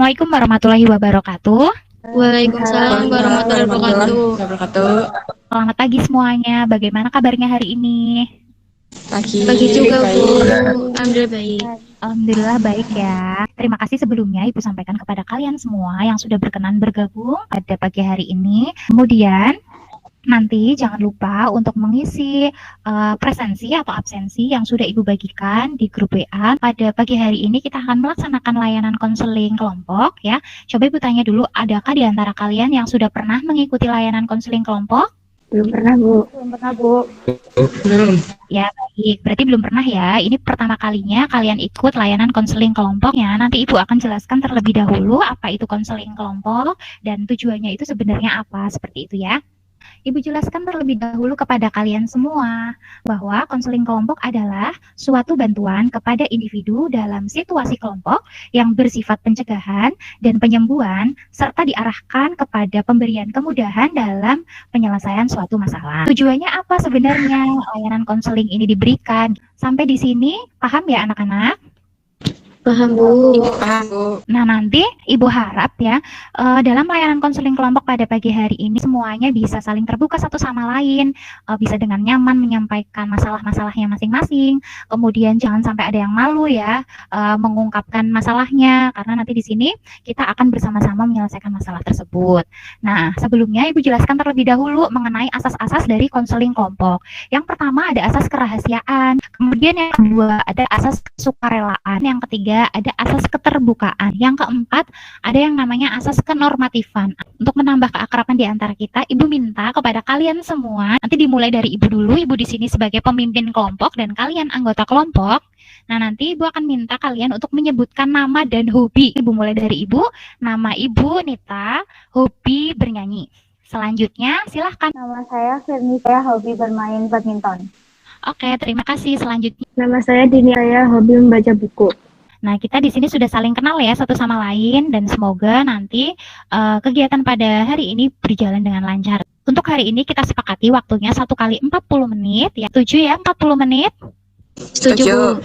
Assalamualaikum warahmatullahi wabarakatuh. Waalaikumsalam warahmatullahi wabarakatuh. Selamat pagi semuanya. Bagaimana kabarnya hari ini? Pagi juga, Bu. Alhamdulillah baik. Alhamdulillah baik ya. Terima kasih sebelumnya Ibu sampaikan kepada kalian semua yang sudah berkenan bergabung pada pagi hari ini. Kemudian nanti jangan lupa untuk mengisi presensi atau absensi yang sudah Ibu bagikan di grup WA. Pada pagi hari ini kita akan melaksanakan layanan konseling kelompok ya. Coba Ibu tanya dulu, adakah di antara kalian yang sudah pernah mengikuti layanan konseling kelompok? Belum pernah, Bu. Belum pernah, Bu. Belum. Ya, baik. Berarti belum pernah ya. Ini pertama kalinya kalian ikut layanan konseling kelompoknya. Nanti Ibu akan jelaskan terlebih dahulu apa itu konseling kelompok dan tujuannya itu sebenarnya apa, seperti itu ya. Ibu jelaskan terlebih dahulu kepada kalian semua bahwa konseling kelompok adalah suatu bantuan kepada individu dalam situasi kelompok yang bersifat pencegahan dan penyembuhan serta diarahkan kepada pemberian kemudahan dalam penyelesaian suatu masalah. Tujuannya apa sebenarnya layanan konseling ini diberikan? Sampai di sini paham ya anak-anak? Paham, Bu. Paham, Bu. Nah, nanti Ibu harap ya, dalam layanan konseling kelompok pada pagi hari ini semuanya bisa saling terbuka satu sama lain, bisa dengan nyaman menyampaikan masalah-masalahnya masing-masing. Kemudian jangan sampai ada yang malu ya, mengungkapkan masalahnya, karena nanti di sini kita akan bersama-sama menyelesaikan masalah tersebut. Nah, sebelumnya Ibu jelaskan terlebih dahulu mengenai asas-asas dari konseling kelompok. Yang pertama ada asas kerahasiaan, kemudian yang kedua ada asas kesukarelaan, yang ketiga ada asas keterbukaan. Yang keempat, ada yang namanya asas kenormatifan. Untuk menambah keakraban di antara kita, Ibu minta kepada kalian semua, nanti dimulai dari Ibu dulu, Ibu di sini sebagai pemimpin kelompok dan kalian anggota kelompok. Nah, nanti Ibu akan minta kalian untuk menyebutkan nama dan hobi. Ibu mulai dari Ibu, nama Ibu Nita, hobi bernyanyi. Selanjutnya, silahkan. Nama saya Firni, saya hobi bermain badminton. Oke, terima kasih. Selanjutnya. Nama saya Dini, saya hobi membaca buku. Nah, kita di sini sudah saling kenal ya satu sama lain dan semoga nanti kegiatan pada hari ini berjalan dengan lancar. Untuk hari ini kita sepakati waktunya 1 kali 40 menit ya. Setuju ya 40 menit? Setuju, Bu.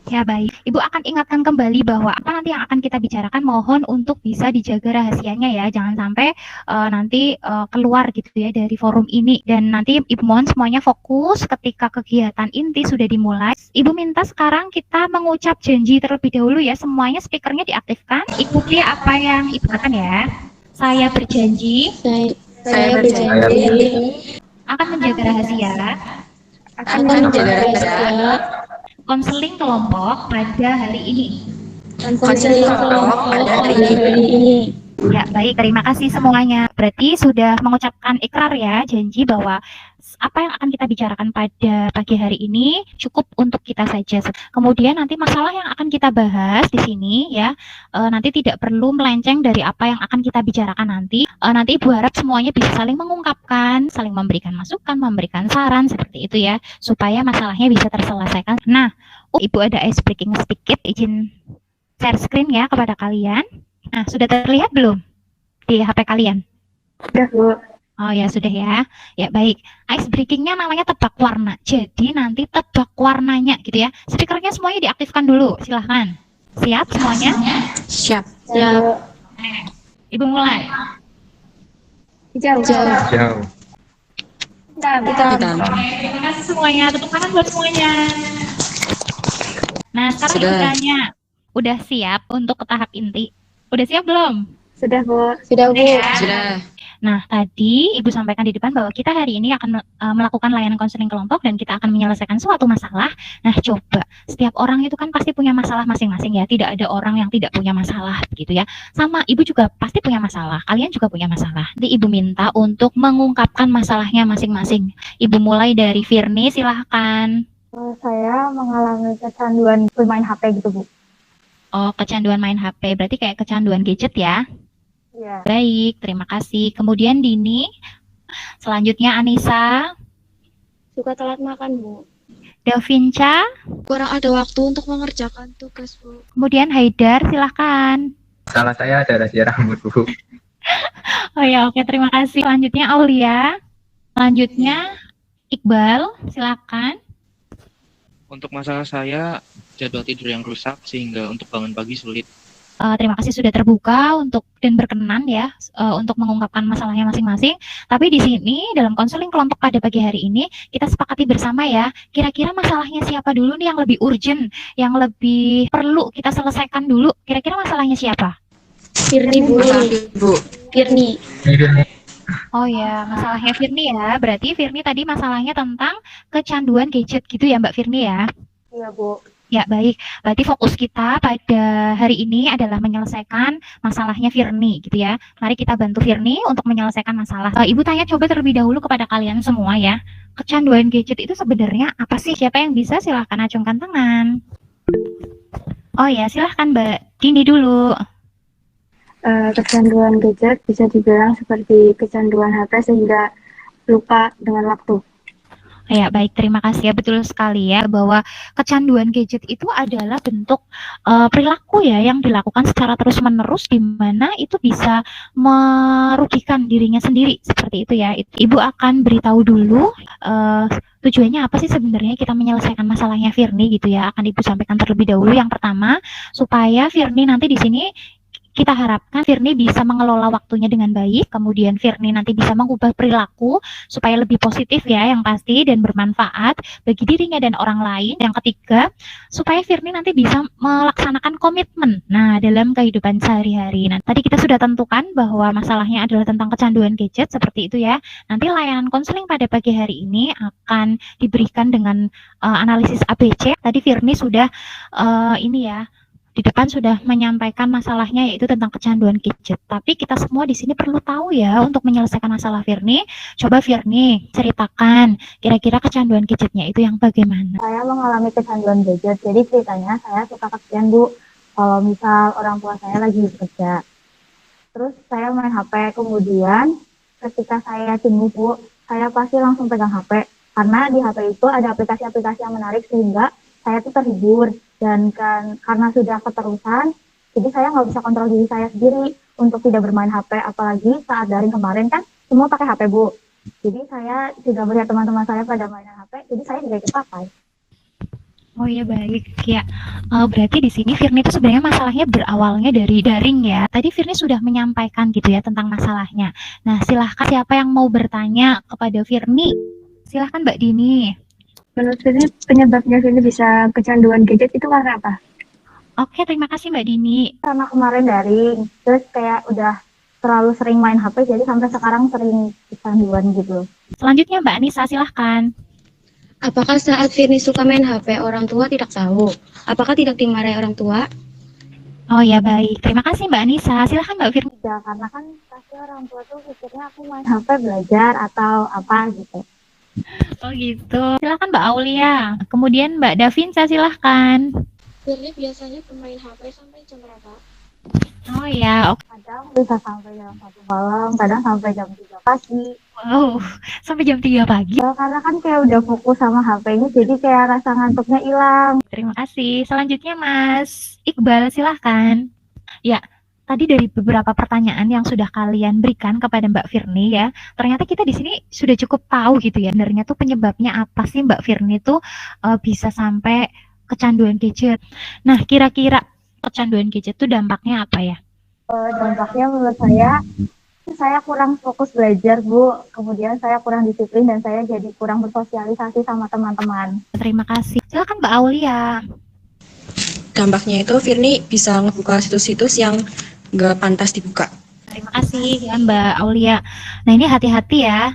Ya baik, Ibu akan ingatkan kembali bahwa apa nanti yang akan kita bicarakan mohon untuk bisa dijaga rahasianya ya, jangan sampai nanti keluar gitu ya dari forum ini. Dan nanti Ibu mohon semuanya fokus ketika kegiatan inti sudah dimulai. Ibu minta sekarang kita mengucap janji terlebih dahulu ya, semuanya speakernya diaktifkan. Ikuti apa yang Ibu katakan ya. Saya berjanji Saya berjanji akan menjaga rahasia akan menjaga rahasia konseling kelompok pada hari ini. konseling kelompok pada hari ini. Ya, baik. Terima kasih semuanya. Berarti sudah mengucapkan ikrar ya, janji bahwa apa yang akan kita bicarakan pada pagi hari ini cukup untuk kita saja. Kemudian nanti masalah yang akan kita bahas di sini ya, nanti tidak perlu melenceng dari apa yang akan kita bicarakan nanti. Nanti Ibu harap semuanya bisa saling mengungkapkan, saling memberikan masukan, memberikan saran seperti itu ya, supaya masalahnya bisa terselesaikan. Nah, Ibu ada ice breaking sedikit, izin share screen ya kepada kalian. Nah, sudah terlihat belum di HP kalian? Sudah, Bu. Oh ya, sudah ya. Ya, baik. Ice breaking-nya namanya tebak warna. Jadi nanti tebak warnanya gitu ya. Speakernya semuanya diaktifkan dulu. Silahkan. Siap semuanya? Siap. Ibu mulai. Hijau. Jauh. Hitam. Terima kasih semuanya. Tepuk tangan buat semuanya. Nah, sekarang Sudah. Ibu tanya. Udah siap untuk ke tahap inti? Udah siap belum? Sudah, Bu. Sudah, Bu. Ya. Sudah. Nah, tadi Ibu sampaikan di depan bahwa kita hari ini akan melakukan layanan konseling kelompok dan kita akan menyelesaikan suatu masalah. Nah, coba setiap orang itu kan pasti punya masalah masing-masing ya. Tidak ada orang yang tidak punya masalah gitu ya. Sama Ibu juga pasti punya masalah. Kalian juga punya masalah. Jadi Ibu minta untuk mengungkapkan masalahnya masing-masing. Ibu mulai dari Firni, silahkan. Saya mengalami kecanduan bermain HP gitu, Bu. Oh, kecanduan main HP. Berarti kayak kecanduan gadget ya. Iya. Baik, terima kasih. Kemudian Dini. Selanjutnya Anissa. Suka telat makan, Bu. Davinca. Kurang ada waktu untuk mengerjakan tugas, Bu. Kemudian Haidar, silahkan. Salah saya ada rahasia rambut, Bu. Oh ya, oke, terima kasih. Selanjutnya Aulia. Selanjutnya Iqbal, silahkan. Untuk masalah saya, jadwal tidur yang rusak sehingga untuk bangun pagi sulit. Terima kasih sudah terbuka untuk dan berkenan ya untuk mengungkapkan masalahnya masing-masing. Tapi di sini dalam konseling kelompok pada pagi hari ini kita sepakati bersama ya, kira-kira masalahnya siapa dulu nih yang lebih urgent, yang lebih perlu kita selesaikan dulu. Kira-kira masalahnya siapa? Firni Bu. Firni. Oh ya, masalahnya Firni ya. Berarti Firni tadi masalahnya tentang kecanduan gadget gitu ya Mbak Firni ya? Iya, Bu. Ya, baik. Berarti fokus kita pada hari ini adalah menyelesaikan masalahnya Firni gitu ya. Mari kita bantu Firni untuk menyelesaikan masalah. Ibu tanya coba terlebih dahulu kepada kalian semua ya. Kecanduan gadget itu sebenarnya apa sih? Siapa yang bisa? Silahkan acungkan tangan. Oh ya, silahkan Mbak Dini dulu. Kecanduan gadget bisa dibilang seperti kecanduan HP sehingga lupa dengan waktu. Ya, baik. Terima kasih ya. Betul sekali ya bahwa kecanduan gadget itu adalah bentuk perilaku ya yang dilakukan secara terus-menerus di mana itu bisa merugikan dirinya sendiri seperti itu ya. Ibu akan beritahu dulu tujuannya apa sih sebenarnya kita menyelesaikan masalahnya Firni gitu ya. Akan Ibu sampaikan terlebih dahulu. Yang pertama, supaya Firni nanti di sini kita harapkan Firni bisa mengelola waktunya dengan baik, kemudian Firni nanti bisa mengubah perilaku supaya lebih positif ya yang pasti dan bermanfaat bagi dirinya dan orang lain. Yang ketiga, supaya Firni nanti bisa melaksanakan komitmen dalam kehidupan sehari-hari. Nah, tadi kita sudah tentukan bahwa masalahnya adalah tentang kecanduan gadget seperti itu ya. Nanti layanan konseling pada pagi hari ini akan diberikan dengan analisis ABC. Tadi Firni sudah di depan sudah menyampaikan masalahnya yaitu tentang kecanduan gadget. Tapi kita semua di sini perlu tahu ya untuk menyelesaikan masalah Firni. Coba Firni ceritakan kira-kira kecanduan gadgetnya itu yang bagaimana? Saya mengalami kecanduan gadget. Jadi ceritanya saya suka kasihan Bu kalau misal orang tua saya lagi bekerja. Terus saya main HP, kemudian ketika saya jenuh Bu, saya pasti langsung pegang HP. Karena di HP itu ada aplikasi-aplikasi yang menarik sehingga saya tuh terhibur. Dan karena sudah keterusan, jadi saya nggak bisa kontrol diri saya sendiri untuk tidak bermain HP, apalagi saat daring kemarin kan semua pakai HP Bu. Jadi saya juga melihat teman-teman saya pada mainan HP, jadi saya juga ikut pakai. Oh iya baik ya. Berarti di sini Firni itu sebenarnya masalahnya berawalnya dari daring ya. Tadi Firni sudah menyampaikan gitu ya tentang masalahnya. Nah silahkan siapa yang mau bertanya kepada Firni? Silahkan Mbak Dini. Menurut Firni, penyebabnya Firni bisa kecanduan gadget itu karena apa? Oke, terima kasih Mbak Dini. Karena kemarin daring, terus kayak udah terlalu sering main HP, jadi sampai sekarang sering kecanduan gitu. Selanjutnya Mbak Anissa, silahkan. Apakah saat Firni suka main HP, orang tua tidak tahu? Apakah tidak dimarahi orang tua? Oh ya baik, terima kasih Mbak Anissa. Silahkan Mbak Firni. Ya, karena kan pasti orang tua tuh pikirnya aku main HP belajar atau apa gitu. Oh gitu. Silahkan Mbak Aulia. Kemudian Mbak Davinsa silahkan. Firni biasanya bermain HP sampai jam berapa? Oh ya, oke. Kadang bisa sampai jam 1 malam, kadang sampai jam 3 pagi. Wow, sampai jam 3 pagi. Karena kan kayak udah fokus sama HP-nya, jadi kayak rasa ngantuknya hilang. Terima kasih. Selanjutnya Mas Iqbal silahkan. Ya, tadi dari beberapa pertanyaan yang sudah kalian berikan kepada Mbak Firni ya, ternyata kita di sini sudah cukup tahu gitu ya, sebenarnya tuh penyebabnya apa sih Mbak Firni tuh bisa sampai kecanduan gadget. Nah, kira-kira kecanduan gadget tuh dampaknya apa ya? Dampaknya menurut saya kurang fokus belajar Bu, kemudian saya kurang disiplin dan saya jadi kurang bersosialisasi sama teman-teman. Terima kasih. Silakan Mbak Aulia. Dampaknya itu Firni bisa ngebuka situs-situs yang nggak pantas dibuka. Terima kasih ya Mbak Aulia. Nah ini hati-hati ya.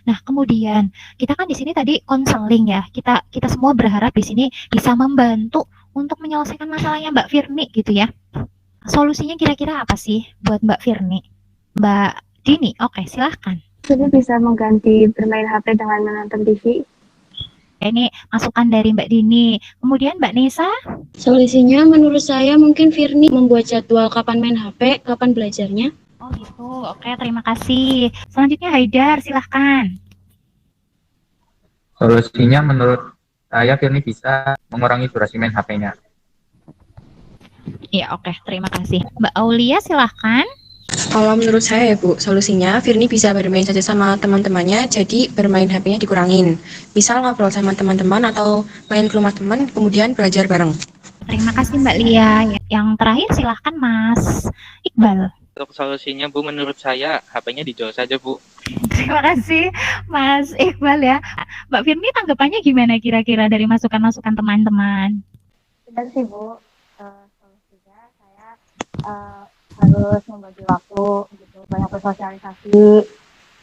Nah kemudian kita kan di sini tadi konseling ya. Kita semua berharap di sini bisa membantu untuk menyelesaikan masalahnya Mbak Firni gitu ya. Solusinya kira-kira apa sih buat Mbak Firni? Mbak Dini, oke silahkan. Jadi bisa mengganti bermain HP dengan menonton TV. Ini masukan dari Mbak Dini. Kemudian Mbak Nisa? Solusinya menurut saya mungkin Firni membuat jadwal kapan main HP, kapan belajarnya. Oh gitu, oke terima kasih. Selanjutnya Haidar, silahkan. Solusinya menurut saya Firni bisa mengurangi durasi main HP-nya. Ya oke, terima kasih. Mbak Aulia silahkan. Kalau menurut saya ya Bu, solusinya Firni bisa bermain saja sama teman-temannya, jadi bermain HP-nya dikurangin. Misal ngobrol sama teman-teman atau main ke rumah teman, kemudian belajar bareng. Terima kasih Mbak Lia. Yang terakhir silahkan Mas Iqbal. Untuk solusinya Bu, menurut saya HP-nya dijauh saja Bu. Terima kasih Mas Iqbal ya. Mbak Firni tanggapannya gimana kira-kira dari masukan-masukan teman-teman? Benar sih Bu. Solusinya saya harus membagi waktu gitu, banyak bersosialisasi,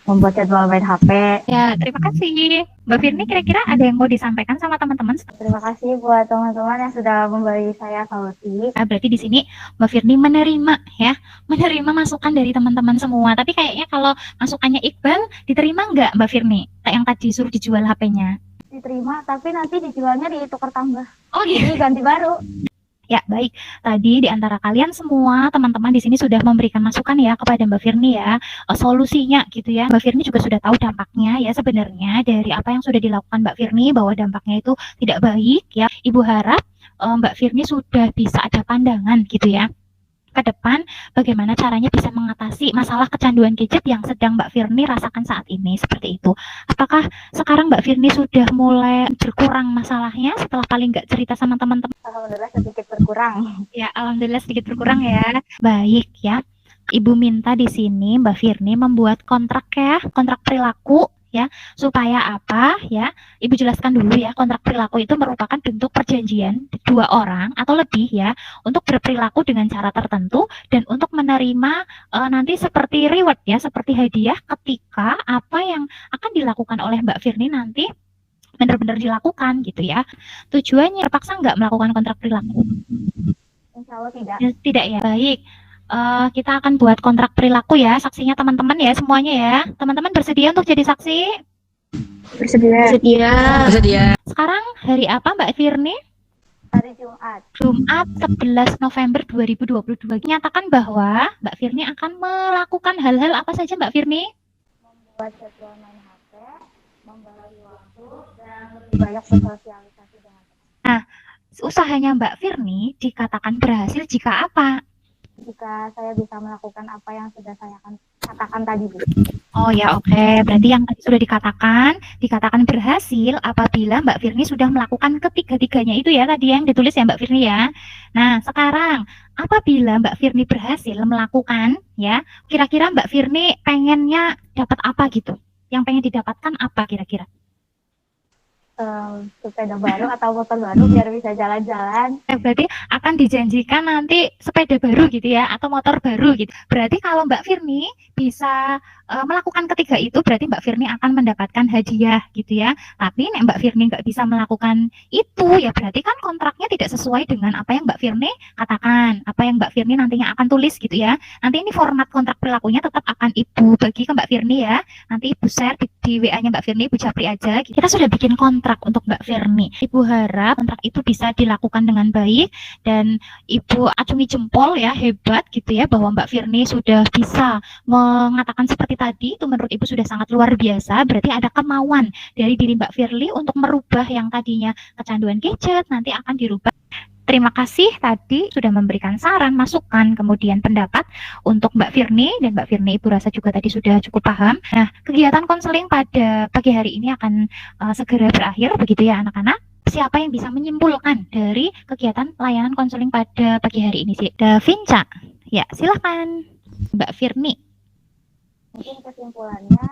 membuat jadwal main HP. Ya, terima kasih. Mbak Firni kira-kira ada yang mau disampaikan sama teman-teman? Terima kasih buat teman-teman yang sudah memberi saya solusi. Nah, berarti di sini Mbak Firni menerima masukan dari teman-teman semua. Tapi kayaknya kalau masukannya Iqbal diterima nggak Mbak Firni? Yang tadi suruh dijual HP-nya. Diterima, tapi nanti dijualnya ditukar tambah. Oh iya. Jadi ganti baru. Ya, baik. Tadi di antara kalian semua, teman-teman di sini sudah memberikan masukan ya kepada Mbak Firni ya, solusinya gitu ya. Mbak Firni juga sudah tahu dampaknya ya sebenarnya dari apa yang sudah dilakukan Mbak Firni, bahwa dampaknya itu tidak baik ya. Ibu harap Mbak Firni sudah bisa ada pandangan gitu ya ke depan bagaimana caranya bisa mengatasi masalah kecanduan gadget yang sedang Mbak Firni rasakan saat ini, seperti itu. Apakah sekarang Mbak Firni sudah mulai berkurang masalahnya setelah paling nggak cerita sama teman-teman? Alhamdulillah sedikit berkurang. Ya, alhamdulillah sedikit berkurang ya. Baik ya. Ibu minta di sini Mbak Firni membuat kontrak ya, kontrak perilaku ya, supaya apa ya? Ibu jelaskan dulu ya, kontrak perilaku itu merupakan bentuk perjanjian dua orang atau lebih ya untuk berperilaku dengan cara tertentu dan untuk menerima nanti seperti reward ya, seperti hadiah ketika apa yang akan dilakukan oleh Mbak Firni nanti benar-benar dilakukan gitu ya. Tujuannya terpaksa nggak melakukan kontrak perilaku? Insya Allah tidak. Tidak ya, baik. Kita akan buat kontrak perilaku ya, saksinya teman-teman ya semuanya ya. Teman-teman bersedia untuk jadi saksi? Bersedia. Bersedia. Sekarang hari apa Mbak Firni? Hari Jumat. Jumat 11 November 2022. Nyatakan bahwa Mbak Firni akan melakukan hal-hal apa saja Mbak Firni? Membuat jadwal main HP, membagi waktu, dan lebih banyak bersosialisasi dengan teman. Nah, usahanya Mbak Firni dikatakan berhasil jika apa? Jika saya bisa melakukan apa yang sudah saya katakan tadi, Bu. Oh ya, oke. Berarti yang tadi sudah dikatakan berhasil apabila Mbak Firni sudah melakukan ketiga-tiganya itu ya tadi yang ditulis ya Mbak Firni ya. Nah, sekarang apabila Mbak Firni berhasil melakukan ya, kira-kira Mbak Firni pengennya dapat apa gitu? Yang pengen didapatkan apa kira-kira? Sepeda baru atau motor baru biar bisa jalan-jalan. Berarti akan dijanjikan nanti sepeda baru gitu ya, atau motor baru gitu. Berarti kalau Mbak Firni bisa melakukan ketiga itu, berarti Mbak Firni akan mendapatkan hadiah gitu ya. Tapi Mbak Firni nggak bisa melakukan itu, ya berarti kan kontraknya tidak sesuai dengan apa yang Mbak Firni katakan, apa yang Mbak Firni nantinya akan tulis gitu ya. Nanti ini format kontrak perilakunya tetap akan Ibu bagi ke Mbak Firni ya. Nanti Ibu share di WA-nya Mbak Firni, Ibu japri aja. Kita sudah bikin kontrak untuk Mbak Firni. Ibu harap kontrak itu bisa dilakukan dengan baik dan Ibu acungi jempol ya, hebat gitu ya, bahwa Mbak Firni sudah bisa mengatakan seperti tadi, itu menurut Ibu sudah sangat luar biasa. Berarti ada kemauan dari diri Mbak Firly untuk merubah yang tadinya kecanduan gadget, nanti akan dirubah. Terima kasih tadi sudah memberikan saran, masukan, kemudian pendapat untuk Mbak Firni, dan Mbak Firni Ibu rasa juga tadi sudah cukup paham. Nah, kegiatan konseling pada pagi hari ini akan segera berakhir, begitu ya anak-anak. Siapa yang bisa menyimpulkan dari kegiatan layanan konseling pada pagi hari ini sih? Vinca, ya silakan Mbak Firni. Mungkin kesimpulannya,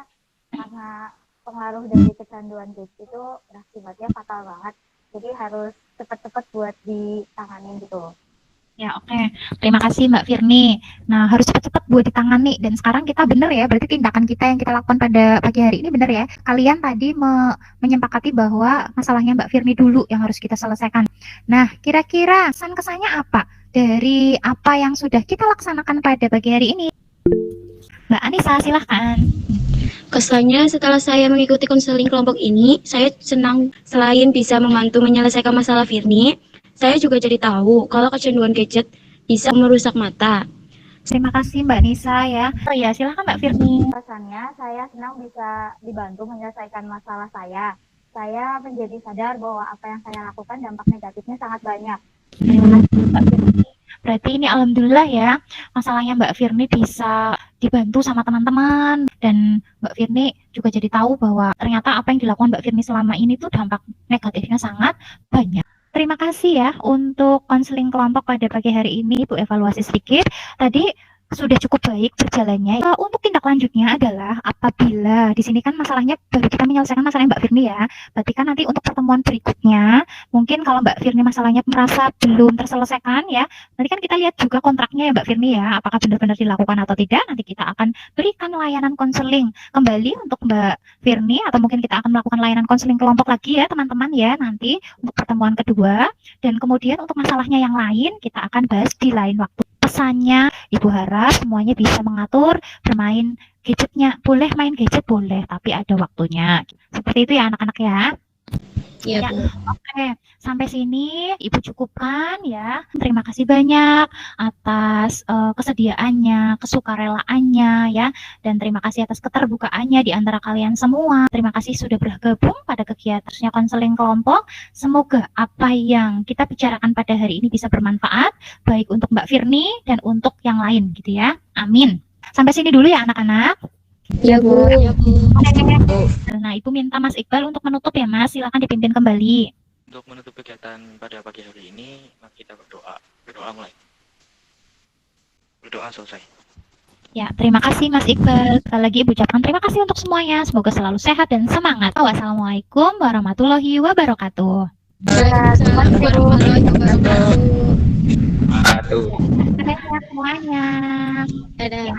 karena pengaruh dari kecanduan gadget itu akibatnya fatal banget. Jadi harus cepat-cepat buat ditangani gitu. Ya, oke. Terima kasih Mbak Firni. Nah, harus cepat-cepat buat ditangani. Dan sekarang kita benar ya, berarti tindakan kita yang kita lakukan pada pagi hari ini benar ya. Kalian tadi menyepakati bahwa masalahnya Mbak Firni dulu yang harus kita selesaikan. Nah, kira-kira kesan-kesannya apa dari apa yang sudah kita laksanakan pada pagi hari ini? Mbak Anissa, silahkan. Kesannya setelah saya mengikuti konseling kelompok ini, saya senang selain bisa membantu menyelesaikan masalah Firni, saya juga jadi tahu kalau kecanduan gadget bisa merusak mata. Terima kasih Mbak Nisa ya. Oh ya, silahkan Mbak Firni. Rasanya saya senang bisa dibantu menyelesaikan masalah saya. Saya menjadi sadar bahwa apa yang saya lakukan dampak negatifnya sangat banyak. Terima kasih Mbak Firni. Berarti ini alhamdulillah ya, masalahnya Mbak Firni bisa dibantu sama teman-teman, dan Mbak Firni juga jadi tahu bahwa ternyata apa yang dilakukan Mbak Firni selama ini tuh dampak negatifnya sangat banyak. Terima kasih ya untuk konseling kelompok pada pagi hari ini, Ibu evaluasi sedikit. Tadi sudah cukup baik berjalannya. Untuk tindak lanjutnya adalah apabila di sini kan masalahnya baru kita menyelesaikan masalahnya Mbak Firni ya. Berarti kan nanti untuk pertemuan berikutnya, mungkin kalau Mbak Firni masalahnya merasa belum terselesaikan ya, nanti kan kita lihat juga kontraknya ya Mbak Firni ya, apakah benar-benar dilakukan atau tidak. Nanti kita akan berikan layanan konseling kembali untuk Mbak Firni, atau mungkin kita akan melakukan layanan konseling kelompok lagi ya teman-teman ya nanti untuk pertemuan kedua. Dan kemudian untuk masalahnya yang lain kita akan bahas di lain waktu. Pesannya, Ibu harap semuanya bisa mengatur bermain gadgetnya. Boleh main gadget, boleh, tapi ada waktunya. Seperti itu ya anak-anak ya. Iya, Ya, Bu. oke. Sampai sini Ibu cukupkan ya. Terima kasih banyak atas kesediaannya, kesukarelaannya ya, dan terima kasih atas keterbukaannya di antara kalian semua. Terima kasih sudah bergabung pada kegiatannya konseling kelompok. Semoga apa yang kita bicarakan pada hari ini bisa bermanfaat baik untuk Mbak Firni dan untuk yang lain gitu ya. Amin. Sampai sini dulu ya anak-anak. Iya, Bu. Nah, Ibu minta Mas Iqbal untuk menutup ya Mas. Silakan dipimpin kembali. Untuk menutup kegiatan pada pagi hari ini, mari kita berdoa. Berdoa mulai. Berdoa selesai. Ya, terima kasih Mas Iqbal. Sekali lagi Ibu ucapkan terima kasih untuk semuanya. Semoga selalu sehat dan semangat. Wassalamualaikum warahmatullahi wabarakatuh. Waalaikumsalam warahmatullahi wabarakatuh. Aduh. Sehat semuanya. Dadah.